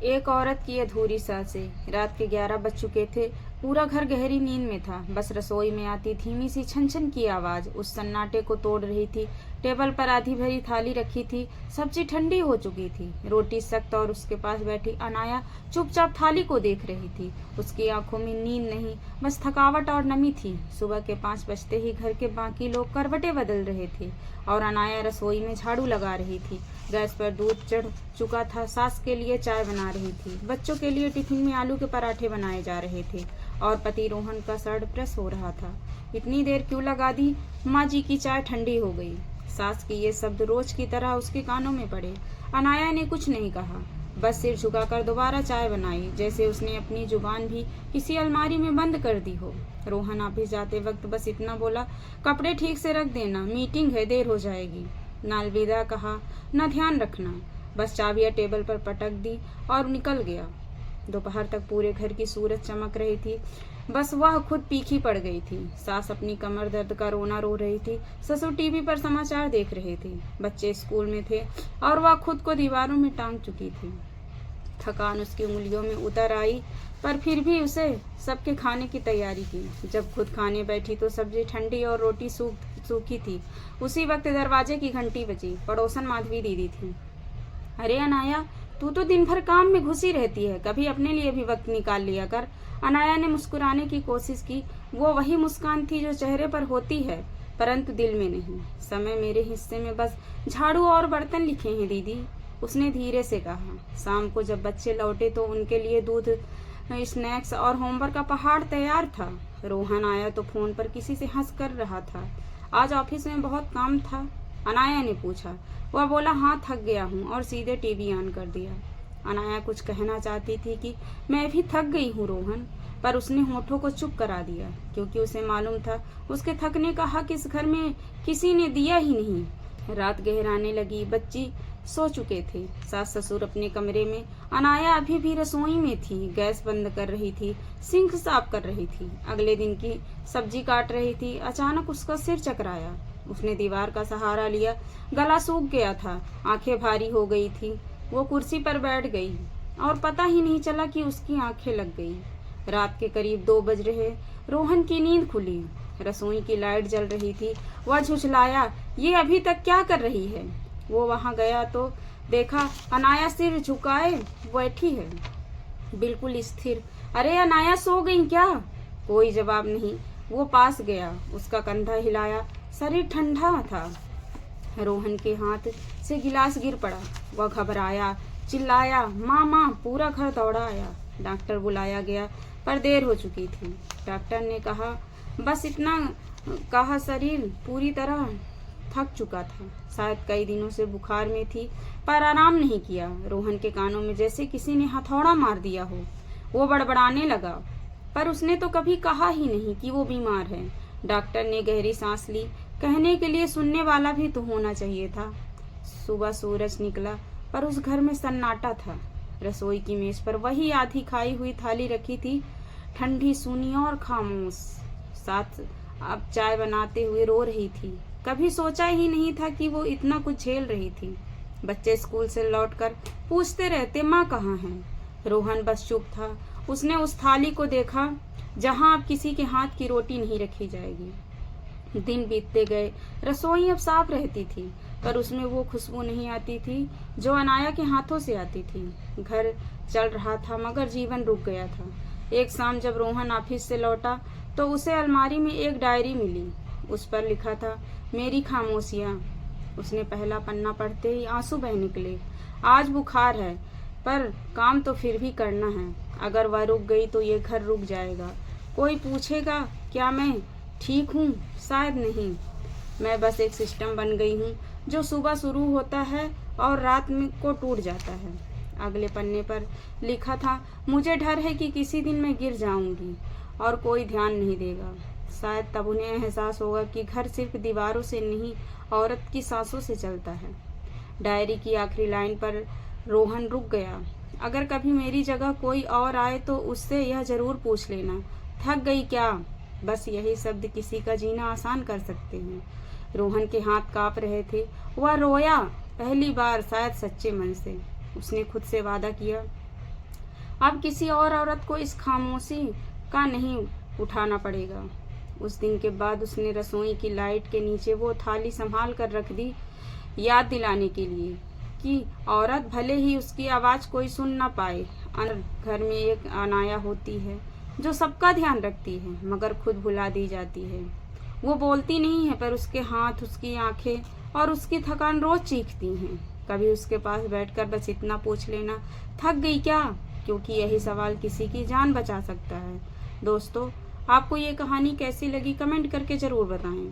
एक औरत की अधूरी सांसें। रात के 11 बज चुके थे। पूरा घर गहरी नींद में था। बस रसोई में आती धीमी सी छन छन की आवाज उस सन्नाटे को तोड़ रही थी। टेबल पर आधी भरी थाली रखी थी। सब्जी ठंडी हो चुकी थी। रोटी सख्त और उसके पास बैठी अनाया चुपचाप थाली को देख रही थी। उसकी आंखों में नींद नहीं, बस थकावट और नमी थी। सुबह के 5 बजते ही घर के बाकी लोग करवटें बदल रहे थे और अनाया रसोई में झाड़ू लगा रही थी। गैस पर दूध चढ़ चुका था। सास के लिए चाय बना रही थी। बच्चों के लिए टिफिन में आलू के पराठे बनाए जा रहे थे और पति रोहन का शर्ट प्रेस हो रहा था। इतनी देर क्यों लगा दी? माँ जी की चाय ठंडी हो गई। सास के ये शब्द रोज की तरह उसके कानों में पड़े। अनाया ने कुछ नहीं कहा, बस सिर झुकाकर दोबारा चाय बनाई, जैसे उसने अपनी जुबान भी किसी अलमारी में बंद कर दी हो। रोहन ऑफिस जाते वक्त बस इतना बोला, कपड़े ठीक से रख देना, मीटिंग है, देर हो जाएगी। न अलविदा कहा, न ध्यान रखना, बस चाबियां टेबल पर पटक दी और निकल गया। दोपहर तक पूरे घर की सूरज चमक रही थी, बस वह खुद पीछी पड़ गई थी। सास अपनी कमर दर्द का रोना रो रही थी। ससुर टीवी पर समाचार देख रहे थे। बच्चे स्कूल में थे और वह खुद को दीवारों में टांग चुकी थी। थकान उसकी उंगलियों में उतर आई, पर फिर भी उसे सबके खाने की तैयारी की। जब खुद खाने बैठी तो सब्जी ठंडी और रोटी सूखी थी। उसी वक्त दरवाजे की घंटी बजी। पड़ोसन माधवी दीदी थी। अरे अनाया, तू तो दिन भर काम में घुसी रहती है, कभी अपने लिए भी वक्त निकाल लिया कर। अनाया ने मुस्कुराने की कोशिश की। वो वही मुस्कान थी जो चेहरे पर होती है, परंतु दिल में नहीं। समय मेरे हिस्से में बस झाड़ू और बर्तन लिखे हैं दीदी, उसने धीरे से कहा। शाम को जब बच्चे लौटे तो उनके लिए दूध, स्नैक्स और होमवर्क का पहाड़ तैयार था। रोहन आया तो फोन पर किसी से हंस कर रहा था। आज ऑफिस में बहुत काम था? अनाया ने पूछा। वह बोला, हाँ थक गया हूँ, और सीधे टीवी ऑन कर दिया। अनाया कुछ कहना चाहती थी कि मैं भी थक गई हूँ रोहन, पर उसने होठों को चुप करा दिया, क्योंकि उसे मालूम था उसके थकने का हक इस घर में किसी ने दिया ही नहीं। रात गहराने लगी। बच्ची सो चुके थे। सास ससुर अपने कमरे में। अनाया अभी भी रसोई में थी। गैस बंद कर रही थी, सिंक साफ कर रही थी, अगले दिन की सब्जी काट रही थी। अचानक उसका सिर चकराया। उसने दीवार का सहारा लिया। गला सूख गया था, आंखें भारी हो गई थी। वो कुर्सी पर बैठ गई और पता ही नहीं चला कि उसकी आंखें लग गई। रात के करीब 2 बज रहे। रोहन की नींद खुली। रसोई की लाइट जल रही थी। वह झुझलाया, ये अभी तक क्या कर रही है? वो वहां गया तो देखा अनाया सिर झुकाए बैठी है, बिल्कुल स्थिर। अरे अनाया, सो गई क्या? कोई जवाब नहीं। वो पास गया, उसका कंधा हिलाया। शरीर ठंडा था। रोहन के हाथ से गिलास गिर पड़ा। वह घबराया, चिल्लाया, माँ माँ। पूरा घर दौड़ा आया। डॉक्टर बुलाया गया, पर देर हो चुकी थी। डॉक्टर ने कहा, बस इतना कहा, शरीर पूरी तरह थक चुका था। शायद कई दिनों से बुखार में थी, पर आराम नहीं किया। रोहन के कानों में जैसे किसी ने हथौड़ा मार दिया हो। वो बड़बड़ाने लगा, पर उसने तो कभी कहा ही नहीं कि वो बीमार है। डॉक्टर ने गहरी सांस ली। कहने के लिए सुनने वाला भी तो होना चाहिए था। सुबह सूरज निकला, पर उस घर में सन्नाटा था। रसोई की मेज पर वही आधी खाई हुई थाली रखी थी, ठंडी, सूनी और खामोश। साथ अब चाय बनाते हुए रो रही थी। कभी सोचा ही नहीं था कि वो इतना कुछ झेल रही थी। बच्चे स्कूल से लौटकर पूछते रहते, माँ कहाँ है? रोहन बस चुप था। उसने उस थाली को देखा जहाँ अब किसी के हाथ की रोटी नहीं रखी जाएगी। दिन बीतते गए। रसोई अब साफ रहती थी, पर उसमें वो खुशबू नहीं आती थी जो अनाया के हाथों से आती थी। घर चल रहा था, मगर जीवन रुक गया था। एक शाम जब रोहन ऑफिस से लौटा तो उसे अलमारी में एक डायरी मिली। उस पर लिखा था, मेरी खामोशियाँ। उसने पहला पन्ना पढ़ते ही आंसू बह निकले। आज बुखार है, पर काम तो फिर भी करना है। अगर वह रुक गई तो ये घर रुक जाएगा। कोई पूछेगा क्या मैं ठीक हूँ? शायद नहीं। मैं बस एक सिस्टम बन गई हूँ जो सुबह शुरू होता है और रात में को टूट जाता है। अगले पन्ने पर लिखा था, मुझे डर है कि किसी दिन मैं गिर जाऊंगी और कोई ध्यान नहीं देगा। शायद तब उन्हें एहसास होगा कि घर सिर्फ दीवारों से नहीं, औरत की सांसों से चलता है। डायरी की आखिरी लाइन पर रोहन रुक गया। अगर कभी मेरी जगह कोई और आए तो उससे यह जरूर पूछ लेना, थक गई क्या? बस यही शब्द किसी का जीना आसान कर सकते हैं। रोहन के हाथ कांप रहे थे। वह रोया, पहली बार, शायद सच्चे मन से। उसने खुद से वादा किया, अब किसी और औरत को इस खामोशी का नहीं उठाना पड़ेगा। उस दिन के बाद उसने रसोई की लाइट के नीचे वो थाली संभाल कर रख दी, याद दिलाने के लिए कि औरत भले ही उसकी आवाज़ कोई सुन ना पाए, अंदर घर में एक अनाया होती है जो सबका ध्यान रखती है मगर खुद भुला दी जाती है। वो बोलती नहीं है पर उसके हाथ, उसकी आंखें और उसकी थकान रोज चीखती हैं। कभी उसके पास बैठकर बस इतना पूछ लेना, थक गई क्या? क्योंकि यही सवाल किसी की जान बचा सकता है। दोस्तों, आपको ये कहानी कैसी लगी कमेंट करके ज़रूर बताएं।